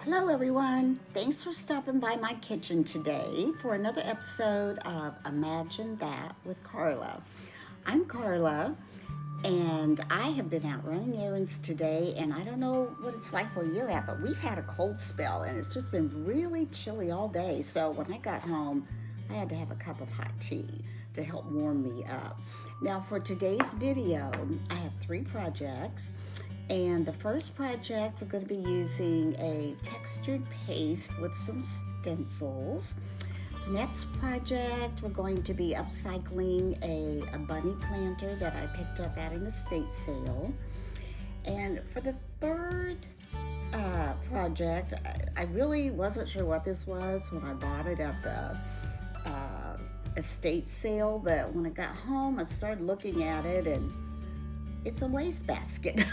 Hello everyone, thanks for stopping by my kitchen today for another episode of Imagine That with Carla. I'm Carla and I have been out running errands today, and I don't know what it's like where you're at, but we've had a cold spell and it's just been really chilly all day. So when I got home, I had to have a cup of hot tea to help warm me up. Now for today's video, I have 3 projects. And the first project, we're going to be using a textured paste with some stencils. The next project, we're going to be upcycling a bunny planter that I picked up at an estate sale. And for the third project, I really wasn't sure what this was when I bought it at the estate sale, but when I got home, I started looking at it, and it's a wastebasket.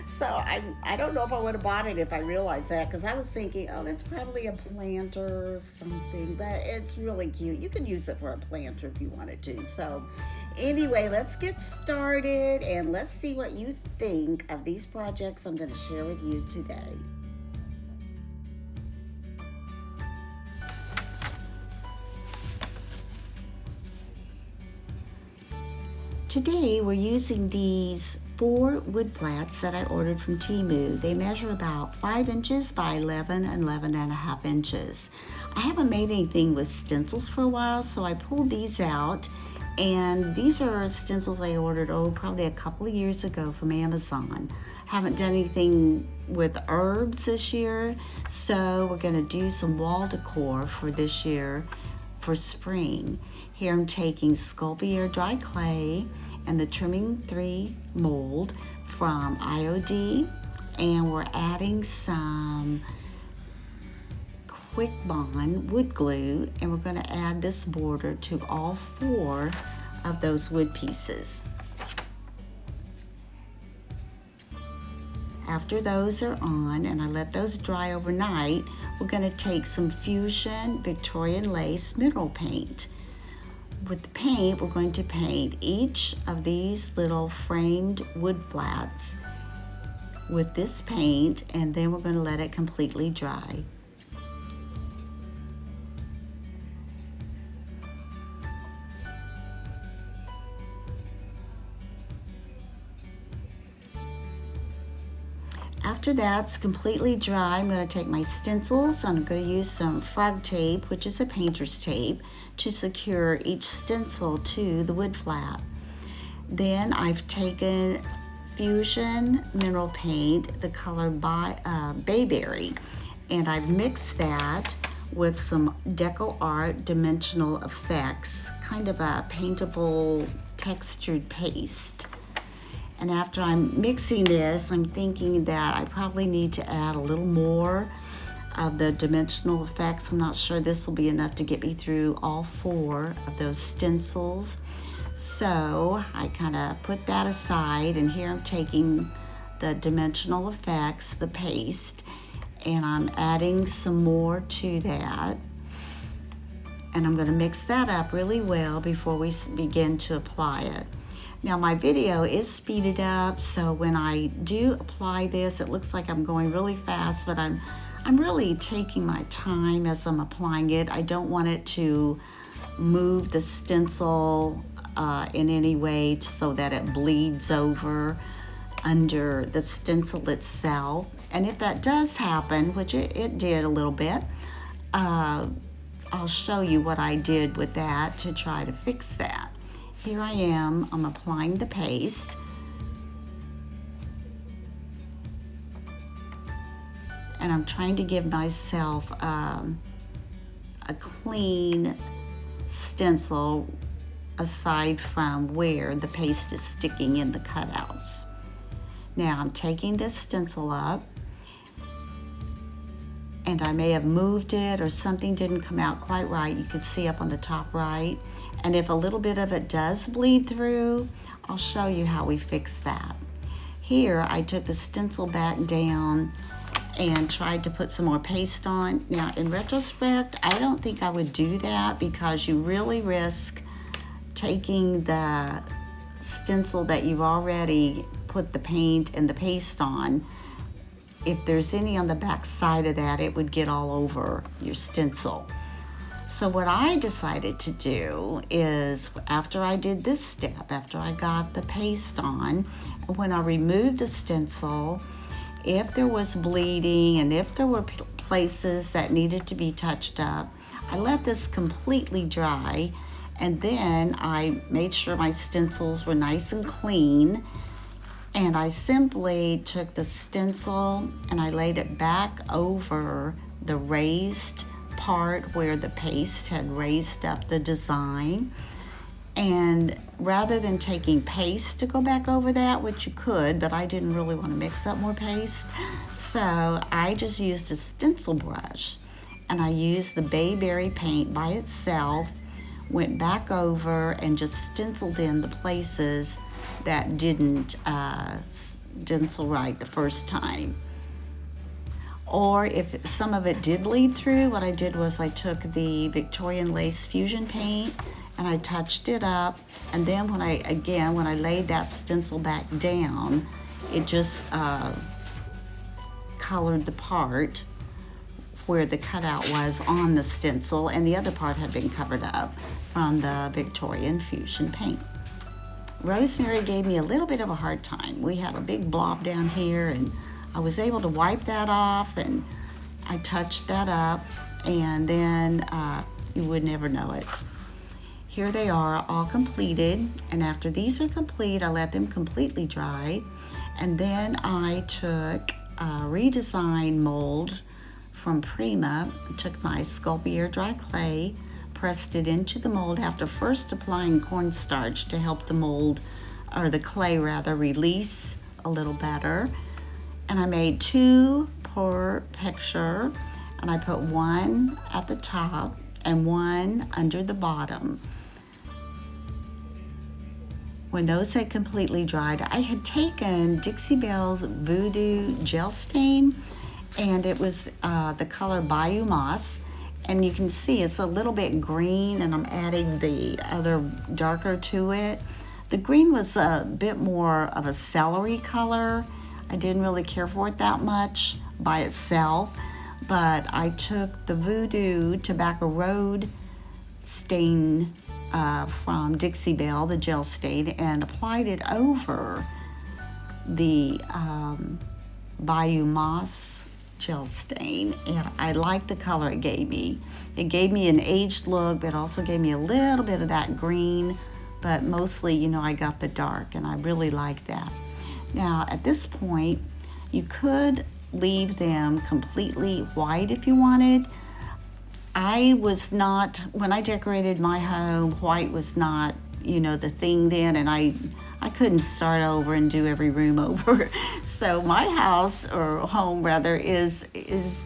So I don't know if I would have bought it if I realized that, because I was thinking, oh, that's probably a planter or something, but it's really cute. You can use it for a planter if you wanted to. So anyway, let's get started and let's see what you think of these projects I'm going to share with you today. Today we're using these 4 wood flats that I ordered from Temu. They measure about 5 inches by 11 and 11.5 inches. I haven't made anything with stencils for a while, so I pulled these out, and these are stencils I ordered, probably a couple of years ago from Amazon. Haven't done anything with herbs this year, so we're gonna do some wall decor for this year for spring. Here I'm taking Sculpey dry clay and the Trimming 3 mold from IOD, and we're adding some Quick Bond wood glue, and we're going to add this border to all 4 of those wood pieces. After those are on and I let those dry overnight, we're going to take some Fusion Victorian Lace mineral paint. With the paint, we're going to paint each of these little framed wood flats with this paint, and then we're going to let it completely dry. After that's completely dry, I'm going to take my stencils. I'm going to use some frog tape, which is a painter's tape, to secure each stencil to the wood flat. Then I've taken Fusion mineral paint, the color Bayberry, and I've mixed that with some decor dimensional effects, kind of a paintable textured paste. And after I'm mixing this, I'm thinking that I probably need to add a little more of the dimensional effects. I'm not sure this will be enough to get me through all 4 of those stencils. So I kind of put that aside, and here I'm taking the dimensional effects, the paste, and I'm adding some more to that. And I'm going to mix that up really well before we begin to apply it. Now my video is speeded up, so when I do apply this, it looks like I'm going really fast, but I'm really taking my time as I'm applying it. I don't want it to move the stencil in any way so that it bleeds over under the stencil itself. And if that does happen, which it did a little bit, I'll show you what I did with that to try to fix that. Here I am, I'm applying the paste. And I'm trying to give myself a clean stencil aside from where the paste is sticking in the cutouts. Now I'm taking this stencil up, and I may have moved it or something didn't come out quite right. You can see up on the top right. And if a little bit of it does bleed through, I'll show you how we fix that. Here I took the stencil back down and tried to put some more paste on. Now in retrospect, I don't think I would do that, because you really risk taking the stencil that you've already put the paint and the paste on if there's any on the back side of that, it would get all over your stencil. So what I decided to do is, after I did this step, after I got the paste on, when I removed the stencil, if there was bleeding and if there were places that needed to be touched up, I let this completely dry, and then I made sure my stencils were nice and clean, and I simply took the stencil and I laid it back over the raised part where the paste had raised up the design. And rather than taking paste to go back over that, which you could, but I didn't really want to mix up more paste, so I just used a stencil brush, and I used the bayberry paint by itself, went back over and just stenciled in the places that didn't stencil right the first time. Or if some of it did bleed through, what I did was I took the Victorian Lace Fusion paint and I touched it up, and then when I laid that stencil back down, it just colored the part where the cutout was on the stencil, and the other part had been covered up from the Victorian Fusion paint. Rosemary gave me a little bit of a hard time. We had a big blob down here, and I was able to wipe that off, and I touched that up, and then you would never know it. Here they are, all completed, and after these are complete, I let them completely dry, and then I took a redesigned mold from Prima, took my Sculpey dry clay, pressed it into the mold after first applying cornstarch to help the mold, or the clay rather, release a little better. And I made 2 per picture, and I put 1 at the top and 1 under the bottom. When those had completely dried, I had taken Dixie Belle's Voodoo Gel Stain, and it was the color Bayou Moss, and you can see it's a little bit green, and I'm adding the other darker to it. The green was a bit more of a celery color. I didn't really care for it that much by itself, but I took the Voodoo Tobacco Road stain from Dixie Belle, the gel stain, and applied it over the Bayou Moss gel stain, and I liked the color it gave me. It gave me an aged look, but also gave me a little bit of that green, but mostly, I got the dark, and I really like that. Now, at this point, you could leave them completely white if you wanted. I was not, when I decorated my home, white was not, the thing then, and I couldn't start over and do every room over. So my house, or home rather, is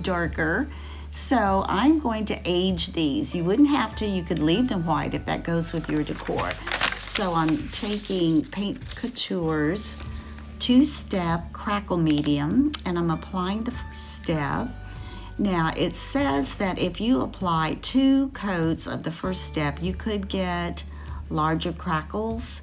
darker. So I'm going to age these. You wouldn't have to, you could leave them white if that goes with your decor. So I'm taking Paint Couture's 2-step crackle medium, and I'm applying the first step. Now it says that if you apply 2 coats of the first step, you could get larger crackles.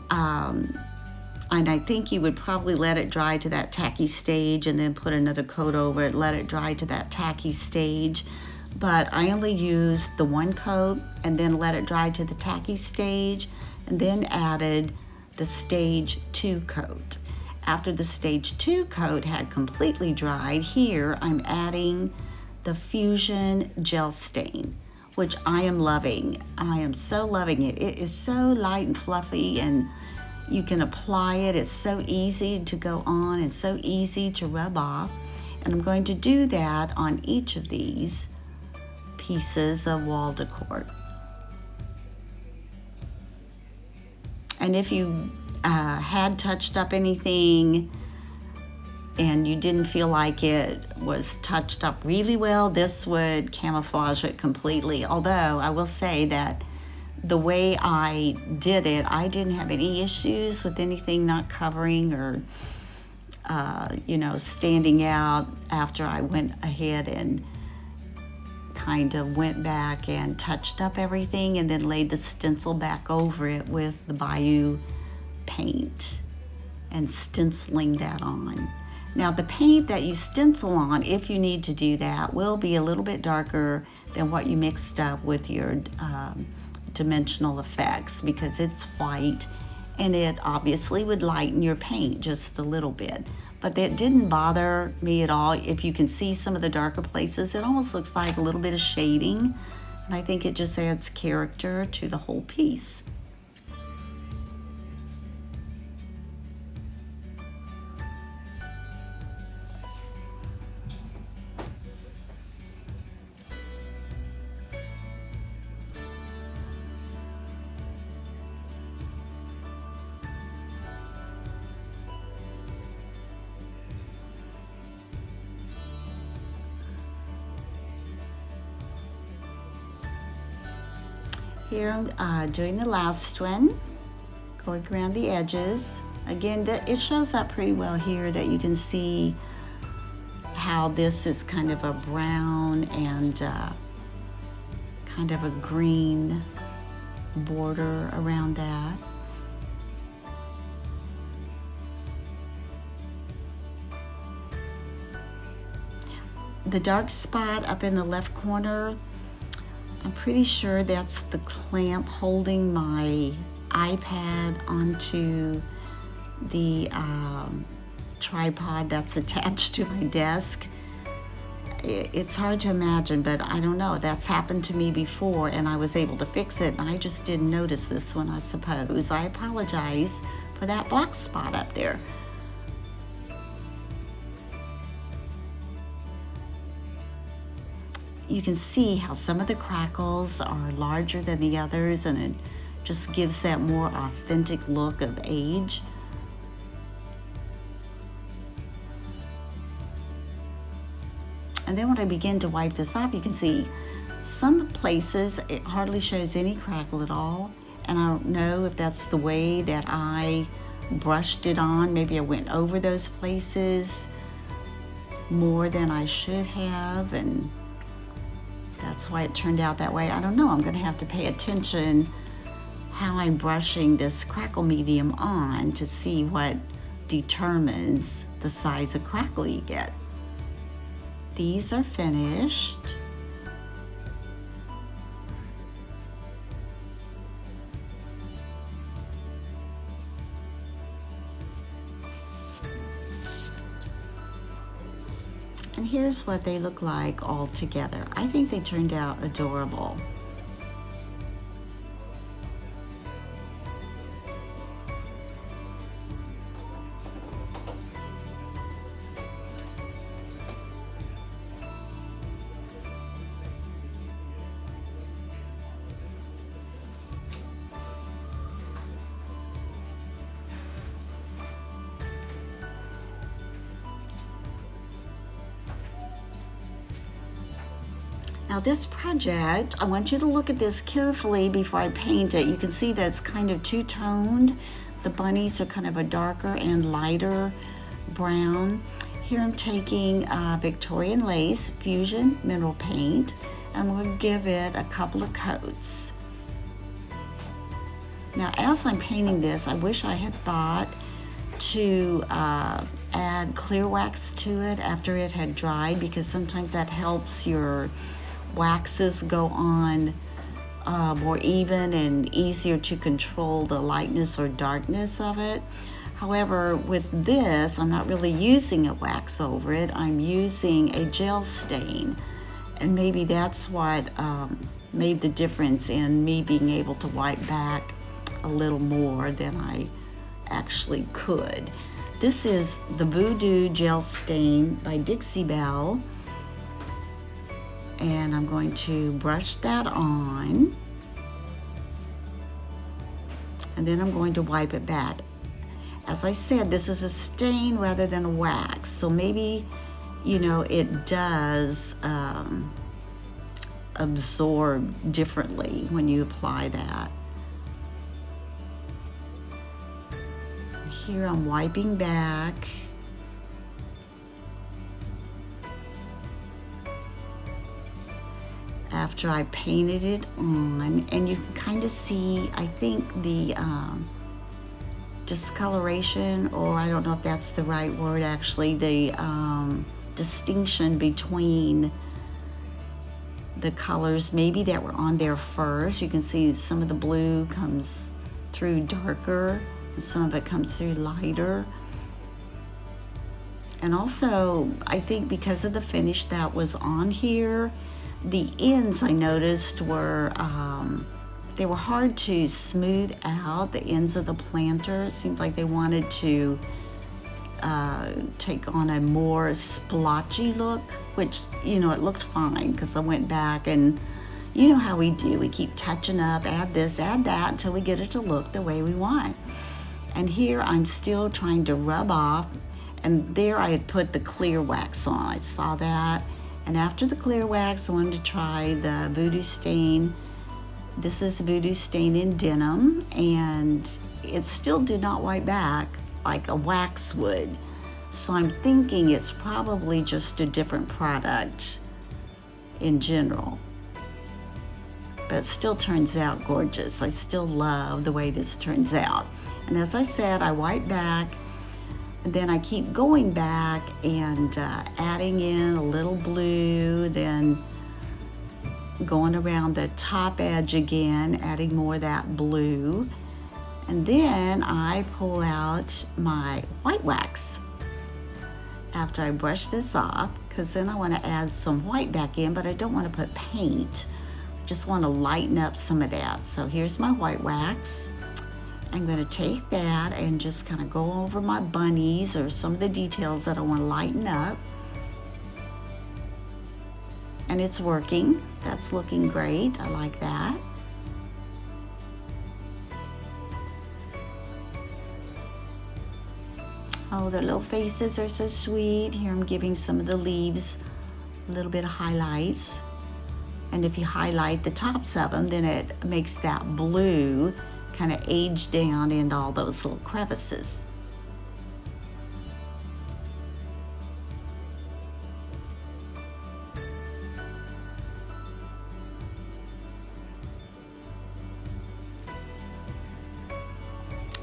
And I think you would probably let it dry to that tacky stage and then put another coat over it, let it dry to that tacky stage. But I only used the 1 coat and then let it dry to the tacky stage, and then added the stage 2 coat. After the stage 2 coat had completely dried, here I'm adding the Fusion Gel Stain, which I am loving. I am so loving it. It is so light and fluffy, and you can apply it. It's so easy to go on and so easy to rub off. And I'm going to do that on each of these pieces of wall decor. And if you had touched up anything and you didn't feel like it was touched up really well, this would camouflage it completely. Although I will say that the way I did it, I didn't have any issues with anything not covering or standing out after I went ahead and kind of went back and touched up everything and then laid the stencil back over it with the Bayou paint and stenciling that on. Now the paint that you stencil on, if you need to do that, will be a little bit darker than what you mixed up with your dimensional effects, because it's white and it obviously would lighten your paint just a little bit. But that didn't bother me at all. If you can see some of the darker places, it almost looks like a little bit of shading, and I think it just adds character to the whole piece. Here I'm doing the last one, going around the edges. Again, it shows up pretty well here that you can see how this is kind of a brown and kind of a green border around that. The dark spot up in the left corner, I'm pretty sure that's the clamp holding my iPad onto the tripod that's attached to my desk. It's hard to imagine, but I don't know. That's happened to me before and I was able to fix it, and I just didn't notice this one, I suppose. I apologize for that black spot up there. You can see how some of the crackles are larger than the others, and it just gives that more authentic look of age. And then when I begin to wipe this off, you can see some places it hardly shows any crackle at all, and I don't know if that's the way that I brushed it on. Maybe I went over those places more than I should have, and that's why it turned out that way. I don't know. I'm going to have to pay attention how I'm brushing this crackle medium on to see what determines the size of crackle you get. These are finished. And here's what they look like all together. I think they turned out adorable. Now this project, I want you to look at this carefully before I paint it. You can see that it's kind of two-toned. The bunnies are kind of a darker and lighter brown. Here I'm taking Victorian Lace Fusion Mineral Paint. I'm going to give it a couple of coats. Now as I'm painting this, I wish I had thought to add clear wax to it after it had dried, because sometimes that helps your waxes go on more even and easier to control the lightness or darkness of it. However, with this, I'm not really using a wax over it. I'm using a gel stain, and maybe that's what made the difference in me being able to wipe back a little more than I actually could. This is the Voodoo Gel Stain by Dixie Belle. And I'm going to brush that on, and then I'm going to wipe it back. As I said, this is a stain rather than a wax, so maybe, you know, it does absorb differently when you apply that. Here I'm wiping back. After I painted it on, and you can kind of see, I think the discoloration, or I don't know if that's the right word actually, the distinction between the colors maybe that were on there first. You can see some of the blue comes through darker and some of it comes through lighter. And also, I think because of the finish that was on here, the ends I noticed were, they were hard to smooth out, the ends of the planter. It seemed like they wanted to take on a more splotchy look, which, you know, it looked fine because I went back and you know how we do. We keep touching up, add this, add that until we get it to look the way we want. And here I'm still trying to rub off, and there I had put the clear wax on. I saw that. And after the clear wax, I wanted to try the Voodoo Stain. This is Voodoo Stain in Denim, and it still did not wipe back like a wax would. So I'm thinking it's probably just a different product in general. But it still turns out gorgeous. I still love the way this turns out. And as I said, I wipe back, and then I keep going back and adding in a little blue, then going around the top edge again, adding more of that blue. And then I pull out my white wax after I brush this off, because then I want to add some white back in, but I don't want to put paint. I just want to lighten up some of that. So here's my white wax. I'm going to take that and just kind of go over my bunnies or some of the details that I want to lighten up. And it's working. That's looking great. I like that. Oh, the little faces are so sweet. Here I'm giving some of the leaves a little bit of highlights. And if you highlight the tops of them, then it makes that blue kind of age down into all those little crevices.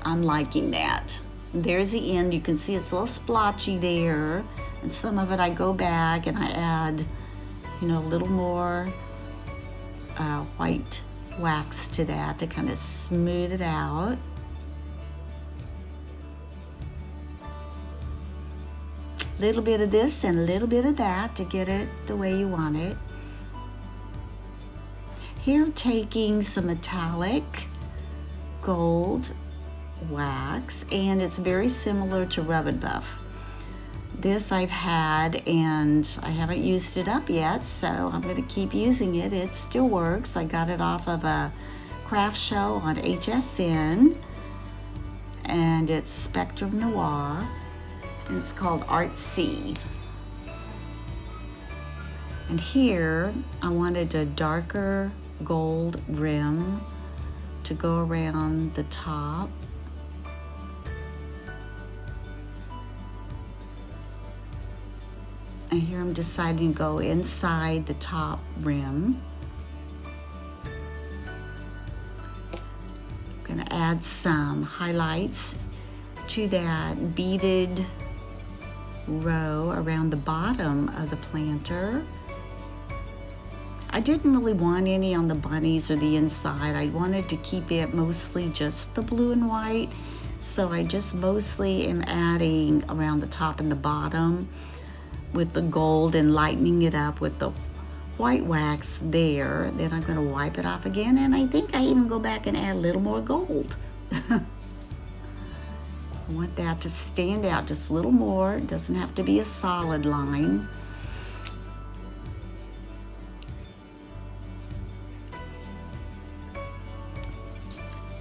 I'm liking that. There's the end. You can see it's a little splotchy there, and some of it I go back and I add, you know, a little more white wax to that to kind of smooth it out. A little bit of this and a little bit of that to get it the way you want it. Here I'm taking some metallic gold wax, and it's very similar to Rub and Buff. This I've had and I haven't used it up yet, so I'm going to keep using it. It still works. I got it off of a craft show on HSN, and it's Spectrum Noir, and it's called Art C. And here I wanted a darker gold rim to go around the top. And here I'm deciding to go inside the top rim. I'm going to add some highlights to that beaded row around the bottom of the planter. I didn't really want any on the bunnies or the inside. I wanted to keep it mostly just the blue and white. So I just mostly am adding around the top and the bottom with the gold and lightening it up with the white wax there. Then I'm going to wipe it off again, and I think I even go back and add a little more gold. I want that to stand out just a little more. It doesn't have to be a solid line.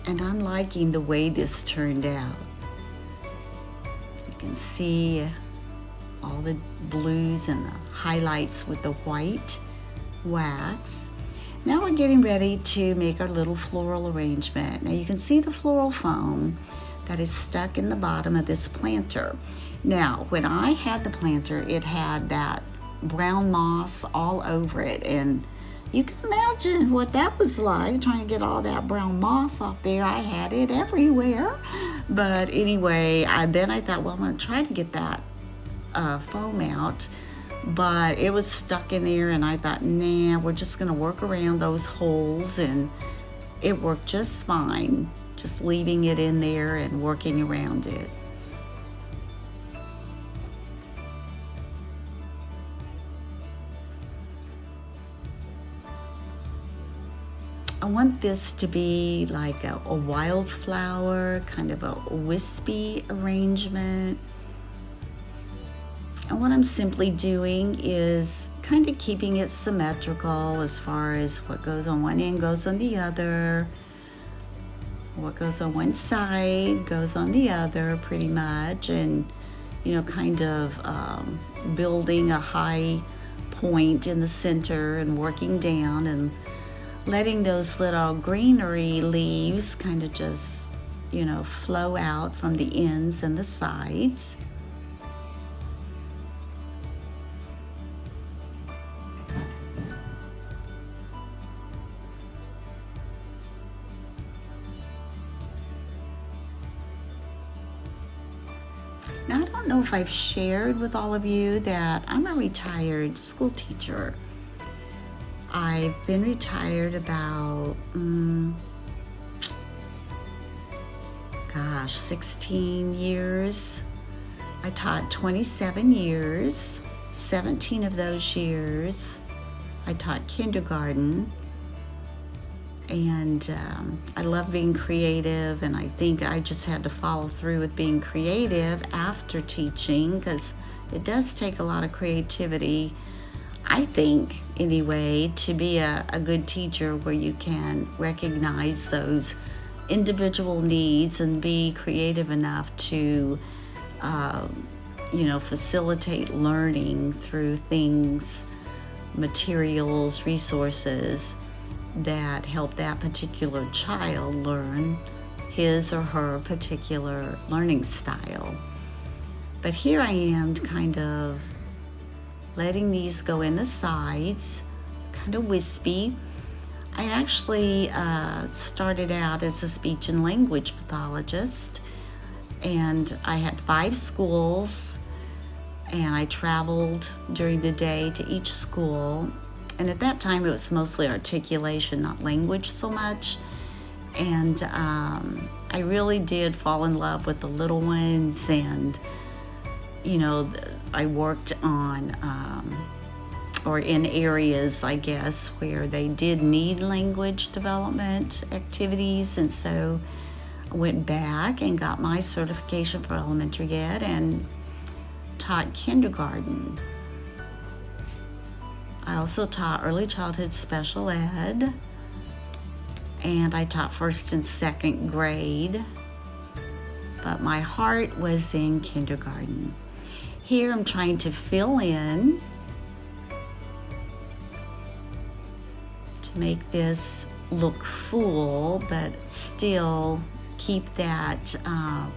And I'm liking the way this turned out. You can see all the blues and the highlights with the white wax. Now we're getting ready to make our little floral arrangement. Now you can see the floral foam that is stuck in the bottom of this planter. Now, when I had the planter, it had that brown moss all over it, and you can imagine what that was like, trying to get all that brown moss off there. I had it everywhere. But anyway, then I thought, well, I'm going to try to get that foam out. But it was stuck in there, and I thought, nah, we're just going to work around those holes, and it worked just fine, just leaving it in there and working around it. I want this to be like a wildflower, kind of a wispy arrangement. And what I'm simply doing is kind of keeping it symmetrical as far as what goes on one end goes on the other. What goes on one side goes on the other pretty much. And, kind of building a high point in the center and working down and letting those little greenery leaves kind of just, flow out from the ends and the sides. Now, I don't know if I've shared with all of you that I'm a retired school teacher. I've been retired about, 16 years. I taught 27 years. 17 of those years, I taught kindergarten. And I love being creative, and I think I just had to follow through with being creative after teaching, because it does take a lot of creativity, I think, anyway, to be a good teacher, where you can recognize those individual needs and be creative enough to, facilitate learning through things, materials, resources that help that particular child learn his or her particular learning style. But here I am kind of letting these go in the sides, kind of wispy. I actually started out as a speech and language pathologist, and I had 5 schools, and I traveled during the day to each school. And at that time, it was mostly articulation, not language so much. And I really did fall in love with the little ones. And, I worked on, or in areas, I guess, where they did need language development activities. And so I went back and got my certification for elementary ed and taught kindergarten. I also taught early childhood special ed, and I taught 1st and 2nd grade, but my heart was in kindergarten. Here I'm trying to fill in to make this look full, but still keep that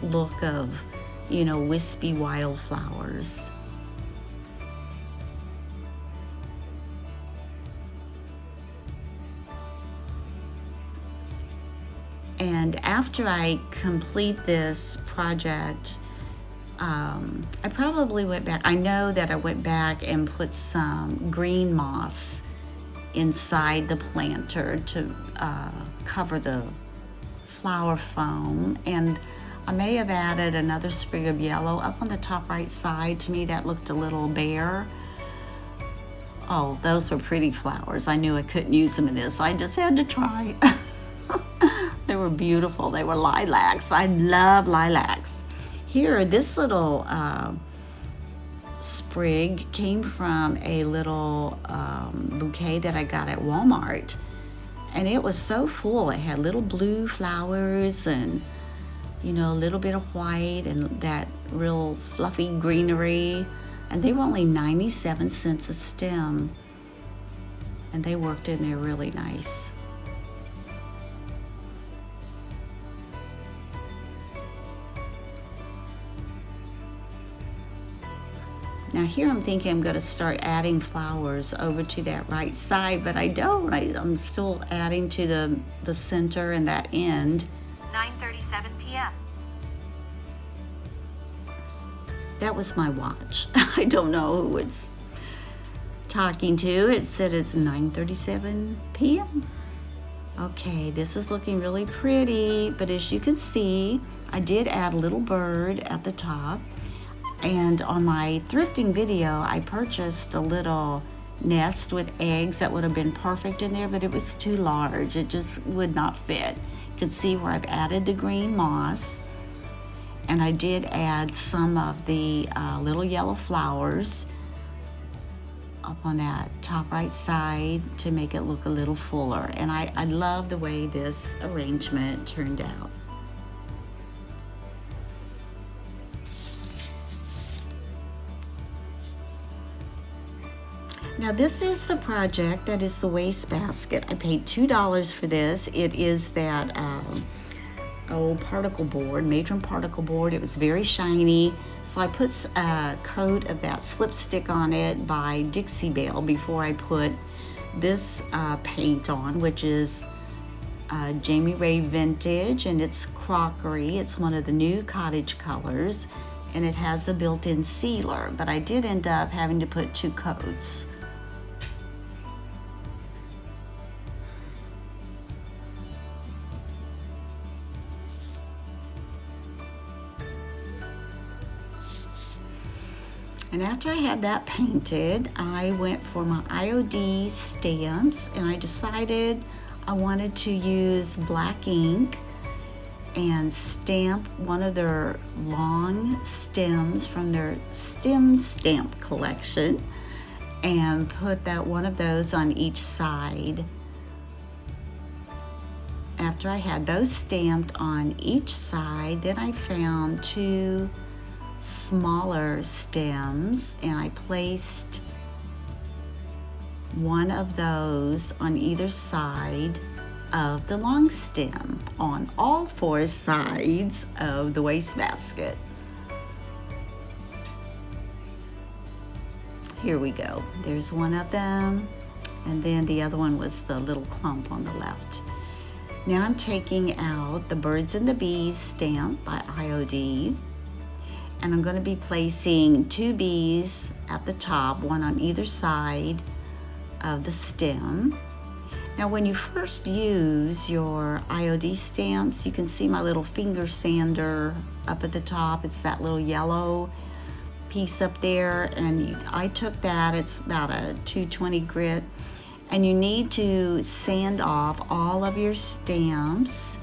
look of, wispy wildflowers. And after I complete this project, I probably went back. I know that I went back and put some green moss inside the planter to cover the flower foam. And I may have added another sprig of yellow up on the top right side. To me, that looked a little bare. Oh, those were pretty flowers. I knew I couldn't use them in this. I just had to try. They were beautiful. They were lilacs. I love lilacs. Here, this little sprig came from a little bouquet that I got at Walmart. And it was so full. It had little blue flowers and, a little bit of white and that real fluffy greenery. And they were only 97 cents a stem. And they worked in there really nice. Now Now here I'm thinking I'm going to start adding flowers over to that right side, but I don't. I'm still adding to the center and that end. 9:37 p.m. That was my watch. I don't know who it's talking to. It said it's 9:37 p.m. Okay, this is looking really pretty, but as you can see, I did add a little bird at the top. And on my thrifting video, I purchased a little nest with eggs that would have been perfect in there, but it was too large. It just would not fit. You can see where I've added the green moss, and I did add some of the little yellow flowers up on that top right side to make it look a little fuller. And I love the way this arrangement turned out. Now this is the project that is the wastebasket. I paid $2 for this. It is that old particle board, matron particle board. It was very shiny, so I put a coat of that slipstick on it by Dixie Belle before I put this paint on, which is Jamie Ray Vintage, and it's crockery. It's one of the new cottage colors, and it has a built-in sealer, but I did end up having to put 2 coats. And after I had that painted, I went for my IOD stamps, and I decided I wanted to use black ink and stamp one of their long stems from their stem stamp collection and put that one of those on each side. After I had those stamped on each side, then I found 2 smaller stems, and I placed one of those on either side of the long stem on all 4 sides of the wastebasket. Here we go. There's one of them, and then the other one was the little clump on the left. Now I'm taking out the birds and the bees stamp by IOD, and I'm going to be placing 2 bees at the top, one on either side of the stem. Now when you first use your IOD stamps, you can see my little finger sander up at the top. It's that little yellow piece up there, and I took that. It's about a 220 grit, and you need to sand off all of your stamps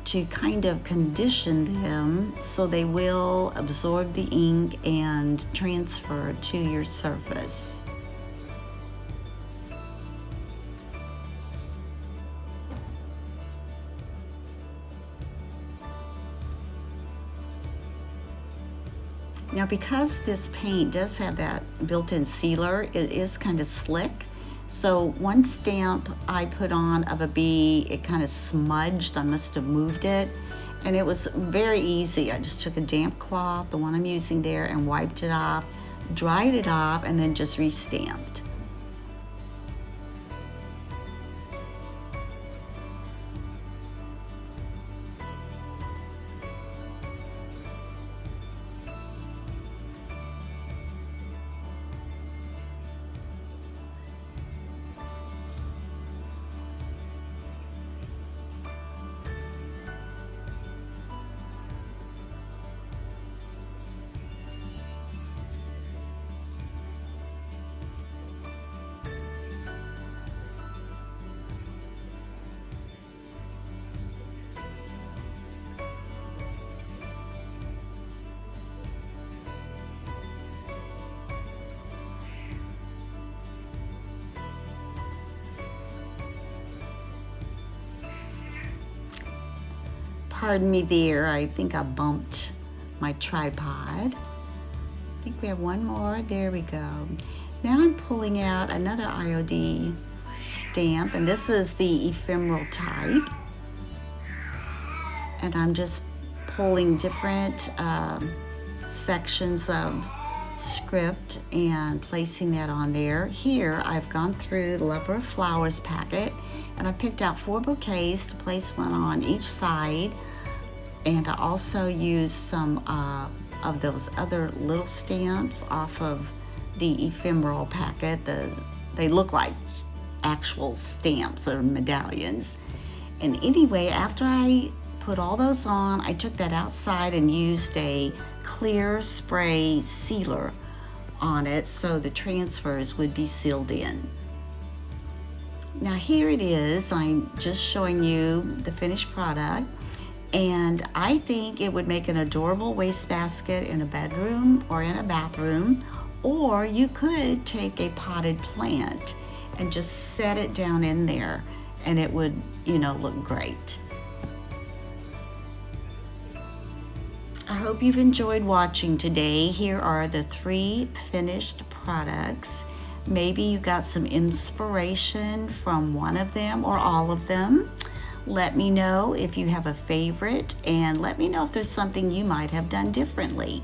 to kind of condition them so they will absorb the ink and transfer to your surface. Now because this paint does have that built-in sealer, it is kind of slick. So one stamp I put on of a bee, it kind of smudged. I must have moved it, and it was very easy. I just took a damp cloth, the one I'm using there, and wiped it off, dried it off, and then just re-stamped. Pardon me there, I think I bumped my tripod. I think we have one more, there we go. Now I'm pulling out another IOD stamp, and this is the ephemeral type. And I'm just pulling different sections of script and placing that on there. Here I've gone through the Lover of Flowers packet and I picked out 4 bouquets to place one on each side, and I also used some of those other little stamps off of the ephemeral packet. They look like actual stamps or medallions. And anyway, after I put all those on, I took that outside and used a clear spray sealer on it so the transfers would be sealed in. Now here it is. I'm just showing you the finished product, and I think it would make an adorable wastebasket in a bedroom or in a bathroom, or you could take a potted plant and just set it down in there and it would, look great. I hope you've enjoyed watching today. Here are the 3 finished products. Maybe you got some inspiration from one of them or all of them. Let me know if you have a favorite, and let me know if there's something you might have done differently.